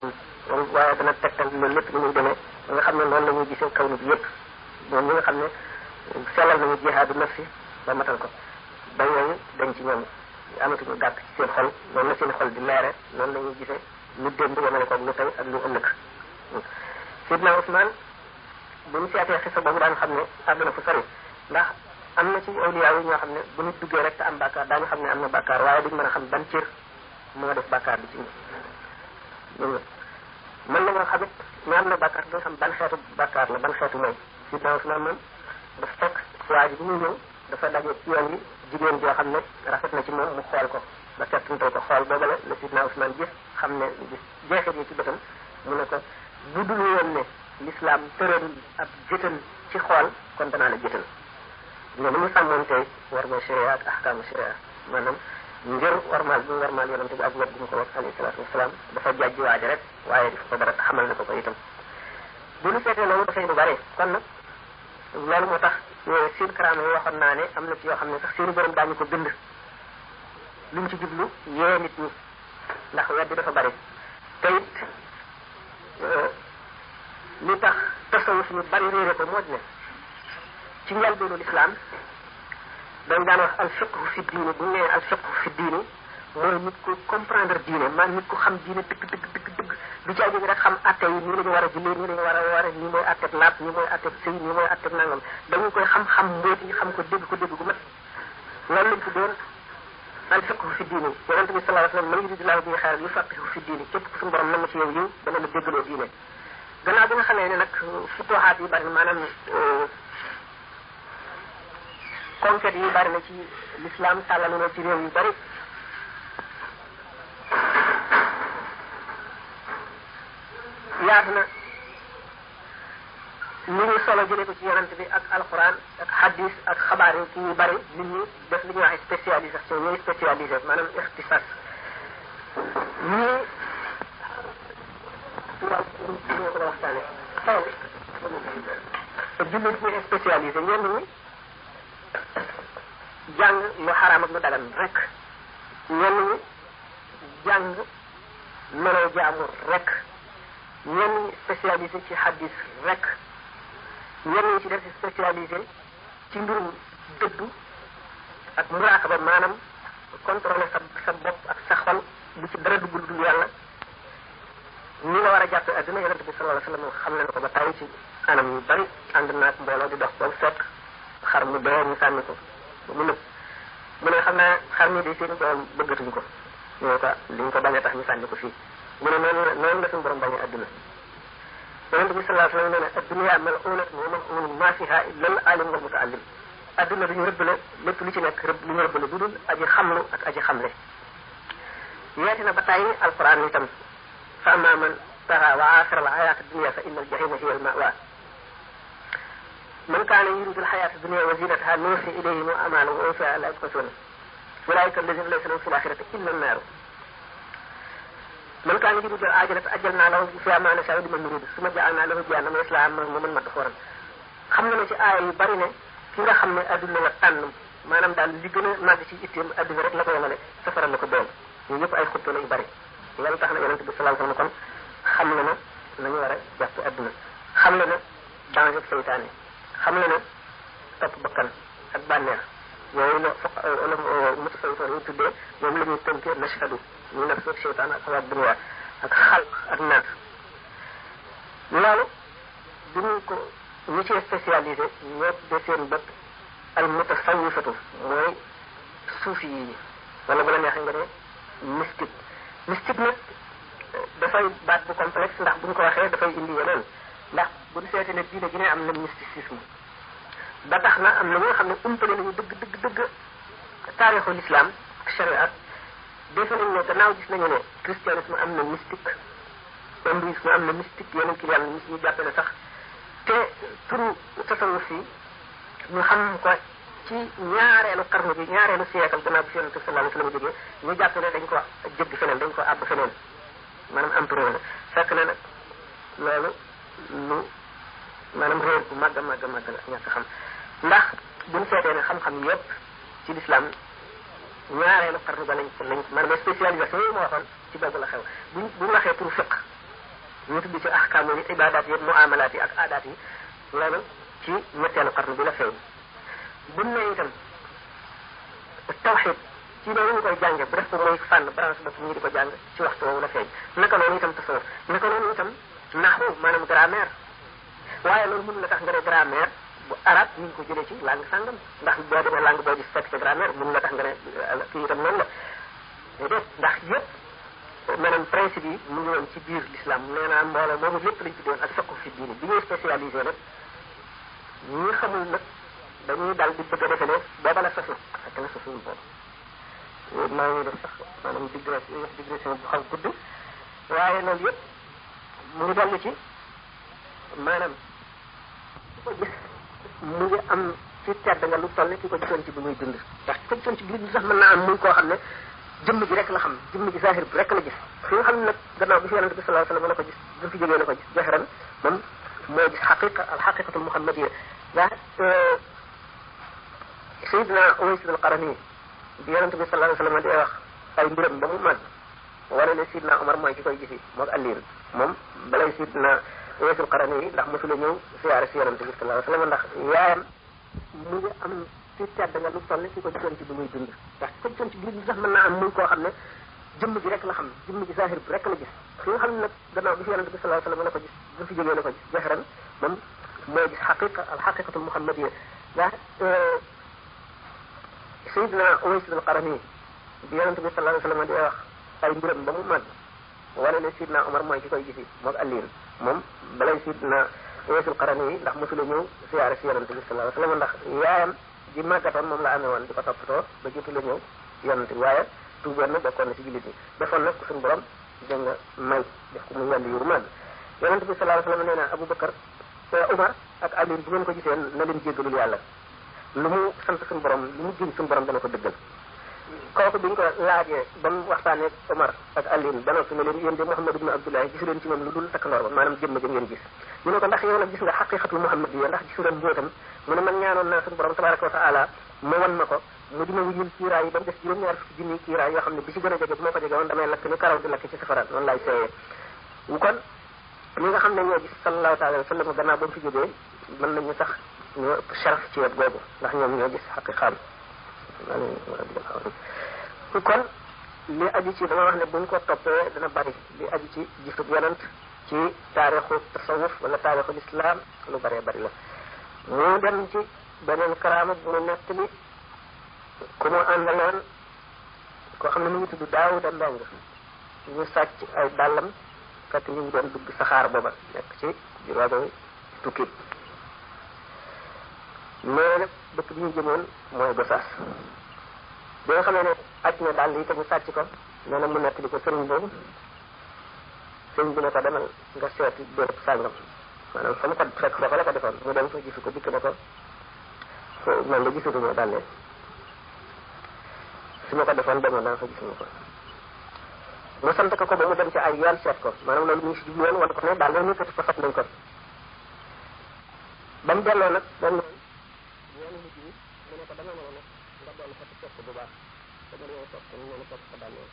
waaye dana tegtal loolu lépp ni muy demee nga xam ne noonu la ñuy gisee kaw bi yëpp ñoom ñi nga xam ne sellal nañu jihaadu nafsi ba matal ko ba yooyu dañ ci ñoom amatuñu gàkk ci seen xol noonu la seen xol di leere noonu la ñuy gisee lu démb yemale ko lu tey ak lu ëllëg. Sidna Ousmane bu ñu seetee xisa boobu daan xam ne àgg na fu sori ndax am na ci awliya yi ñoo xam ne bu nit duggee rek te am bàkkaar daañu xam ne am na bàkkaar waaye duñ mën a xam ban cër moo def bàkkaar bi ci ñun. mën nañoo xam it ñu am na bàkkaar duñ xam ban xeetu bàkkaar la ban xeetu mooy. Sidna Ousmane moom dafa fekk waa ji bi muy ñëw dafa daje ci yoon wi jigéen joo xam ne rafet na ci moom mu xool ko ba settantal ko xool booba la Sidna Ousmane gis xam ne jeexit yi ci bëtam mu ne ko bu dul woon ne l'islam tëralul ab jëtal ci xool kon danaa la jëtal ne ni mu sàmmoon tey war ma sharia ak ahkaamu sharia maanaam ngir warmaal bi warmaal yonante bi ak wet bi mu ko wax alayhi salaatu wasalaam dafa jàjji waaja rek waaye daf ko dara xamal na ko itam bu ñu seetee loolu dafay lu bari kon nag loolu moo tax seen karaama yi waxoon naa ne am na ci yoo xam ne sax seeni borom daañu ko bind luñ ci jublu yee nit ñi ndax wet bi dafa bari te it li tax tasawuf ñu bari réere ko moo di ne ci njëlbeenu lislaam dañ daan wax al fiqhu fi diine bu ñu nee al fiqhu fi diine mooy nit ku comprendre diine maanaam nit ku xam diine dëgg du caa jóge rek xam atte yi nii la ñu war a jullee nii la ñu war a woore nii mooy atteb laab nii mooy atteb sëy nii mooy atteb nangam dañu koy xam-xam mbóot yi xam ko dégg gu mat loolu lañ tuddoon al fiqhu fi diine yonente bi sallallahu alayhi wasallam man yuridillahu bihi khayran yufaqihu fi diine képp ku suñu borom nam ci yow yiw dana la déggaloo diine gannaaw bi nga xamee ne nag futuhaat yi bari na maanaam conquête yi bari na ci l'islam tàllalu na ci réew yu bari yaatu na li ñu solo jëlee ko ci yonent bi ak alquran ak hadis ak xabaar yi ci yu bari nit ñi def li ñuy wax spécialisation ñuy spécialisé maanaam ixtisas ñii ñoo ko waxtaane jullit ñi spécialisé ñenn ñi jàng lu xaraam ak lu dagan rek ñenn ñi jàng meloo jaamu rek ñenn ñi spécialisé ci hadis rek ñenn ñi ci def spécialisé ci mbirum dëddu ak muraqaba maanaam contrôler sa bopp ak sa xol bu ci dara duggul dul yàlla ñi nga war a jàppe adduna yonente bi sallallahu alayhi wasallam xam leen ko ba tàyyi ci anam yu bari ànd naag mbooloo di dox ba fekk xar mu dee ñu sànni ko mu nëb mu ne xam naa xar mi di seen doom bëggatuñ ko ñoo ko liñ ko bañ a tax ñu sànni ko fii mu ne noonu la suñu borom bañee adduna yonente bi sallallahu alayhi wasallam nee na ad-dunya mal'unatun wa mal'unun ma fiha illa al-alim wal muta'allim adduna duñu rëbb la lépp lu ci nekk rëbb lu ñu rëbb la dudul aji xamlu ak aji xamle yeete na ba tàyyi alquran itam fa amma man taxa wa aasara al-hayata ad-dunya fa inna al-jahima hiya al-ma'wa man kaana yuridu al-hayata ad-dunya wa zinataha nuwaffi ilayhim a'malahum wa hum fiha la yubkhasuna ulaika alladhina laysa lahum fi al-akhirati illa an-nar man kaana yuridu al-ajilata ajjalna lahu fiha ma nasha'u liman nuridu thumma ja'alna lahu jahannama yaslaha madhmuman madhuran xam nga ne ci aaya yu bari ne ki nga xam ne adduna la tànn maanaam daal li gën a màgg ci itteem adduna rek la ko yemale safara la ko doon ñu yëpp ay xutba la yu bari loolu tax na yonente bi sallallahu alayhi wasallam kon xam na nañu war a jàpp adduna xam na danger seytaane xam na topp bakkan ak bànneex yooyu la mutasawwifoon yi tuddee ñoom la ñuy tënkee nashhadu ñu nafsu ak seytaan ak xawaat dunya ak xalq ak naat loolu duñu ko ñi ci spécialisé ñoo de seen bët al mutasawwifatu mooy suufi yi wala bu la neexee nga ne mystique nag dafay baat bu complexe ndax buñ ko waxee dafay indi yeneen ndax bu ñu seetee ne diine gi ne am na mysticisme ba tax na am na ñoo xam ne umpale nañu dëgg taarixu l'islam ak sharia defe nañ ne gannaaw gis nañu ne christianisme am na mystique hindouisme am na mystique yeneen ki yàlla ñu jàppe ne sax te turu tasawuf yi ñu xam ko ci ñaareelu qarnu bi ñaareelu siècle gannaaw bi Yonent bi sallallahu alayhi wasallam jógee ñu jàpp ne dañ ko jëgg feneen dañ ko àbb feneen maanaam empereur la fekk na nag loolu lu maanaam réer bu màgg la ñàkk xam ndax buñ seetee ne xam-xam yépp ci l'islam ñaareelu qarnu ba lañ maanaam spécialisation yi ma waxoon ci boobu la xew buñ waxee pour fiqh ñu tudd ci ahkaamu yi ibaadaat yi muamalaat yi ak aadaat yi loolu ci ñetteelu xarnu bi la feeñ buñ ne itam tawxid ci loolu ñu koy jànge bu def ko mooy fànn branche bopp ñu di ko jàng ci waxtu woowu la feeñ naka noonu itam tasawuf naka noonu itam naxwu maanaam grammaire waaye loolu mën na tax nga ne grammaire bu arab ñu ngi ko jëlee ci langue sàngam ndax boo demee langue boo gis fekk ca grammaire mën na tax nga ne kii itam noonu la déedéet ndax yëpp maanaam principe yi mu ngi woon ci biir l'islam nee naa mbooloo moomu lépp lañ tuddoon ak fiqh fi diine bi ñuy spécialisé nag ñi xamul nag dañuy dal di bëgg a defe ne booba la sosu fekk na sosuwul boobu maa ngi def sax maanaam digression bu xaw gudd waaye loolu yëpp mu ngi dellu ci maanaam ki ko gis mu ngi am ci tedd nga lu toll ki ko gisoon ci bi muy dund ndax ki ko gisoon ci bi muy dund sax mën naa am muy koo xam ne jëmm ji rek la xam jëmm ji zahir bi rek la gis fi nga xam ne nag gannaaw bi fi yonente bi sallallahu alayhi wasallam la ko gis bu fi jógee la ko gis jaxran moom moo gis xaqiqa al xaqiqatul muhammadiyya yaa sayidina Uways al Qarani bi yonente bi sallallahu alayhi wasallam di wax ay mbiram ba mu màgg wala ne sidna Omar mooy ki koy gisi moog Aliin moom balay sidna Uways al Qarani yi ndax mosula ñëw siyaare si yonente bi sallallahu alayhi wasallam ndax yaayam mu ngi am ci tedd nga lu toll ki ko gisoon ci bi muy dund ndax ki ko gisoon ci bi muy dund sax mën naa am muy koo xam ne jëmm ji rek la xam jëmm ji zahir bi rek la gis fi nga xam ne nag gannaaw bi fi yonente bi sallallahu alayhi wasallam la ko gis bu fi jógee la ko gis jaxran moom moo gis xaqiqa al xaqiqatul muhammadiyya yaa sayidina Uways al Qarani bi yonente bi sallallahu alayhi wasallam di wax ay mbiram ba mu màgg wala ne sidna Omar mooy ki koy gisi moog Aliin moom balay sidna Uways al Qarani yi ndax mosula ñëw siyaare si yonente bi sallallahu alayhi wasallam ndax yaayam ji màggatoon moom la amee woon di ko toppatoo ba jiitu la ñëw yonente bi waaye tuuboon na bokkoon na ci jullit yi defoon nag suñu borom dégg nga may def ko muy wàllu yu màgg yonente bi sallallahu alayhi wasallam nee na Abubakar Umar ak Aliin bu ngeen ko gisee na leen jéggalul yàlla lu mu sant suñu borom lu mu giñ suñu borom dana ko dëggal kooku bi ñu ko laajee ba mu waxtaanee Omar ak Aliin ba noppi ne leen yéen de Muhammad ibn Abdullah gisu leen ci moom lu dul takkandoor ba maanaam jëmm ja ngeen gis ñu ne ko ndax yow nag gis nga xaqiqatul muhammadiyya ndax gisu leen mbóotam mu ne man ñaanoon naa suñu borom tabaraka wa taala ma wan ma ko mu di ma wuñul kiiraay yi ba mu des juróom-ñaar fukki junni kiiraay yoo xam ne bi ci gën a jege bu ma ko jege woon damay lakk ni karaw di lakk ci safara noonu laay seeyee kon ñi nga xam ne ñoo gis sallallahu taala wa sallam gannaaw ba mu fi jógee mën nañu sax ñoo ëpp sharaf ci wet googu ndax ñoom ñoo gis xaqiqaam kon li aju ci dama wax ne buñ ko toppee dana bari li aju ci gisub yonent ci taarixu tasawuf wala taarixu lislaam lu bëree bari la mu dem ci beneen karaama bu mu nekk li ku mu àndaloon koo xam ne mu ngi tudd Daawuda Mbeng ñu sàcc ay dàllam fekk ñu ngi doon dugg saxaar booba nekk ci juróomi tukki mais nag dëkk bi ñu jëmoon mooy Gosaas bi nga xamee ne aj na dàll yi te ñu sàcc ko nee na mu nekk di ko sëriñ boobu sëriñ bi ne ko demal nga seeti béréb sàngam maanaam fa mu ko fekk foofa la ko defoon mu dem fa gisu ko dikk ne ko man la gisatuma dàllee su ma ko defoon demoon naa fa gisuma ko mu sant ko ba mu dem ci ay yoon seet ko maanaam loolu mu ngi si jublu woon wan ko ne dàllee nekkati fa fat nañ ko ba mu delloo nag dañ yoonu mujj bi mu ne ko dama ñëw nag nga dellu fa ci seet ko bu baax te ma ñëw seet ko ñu ne topp ko dàllee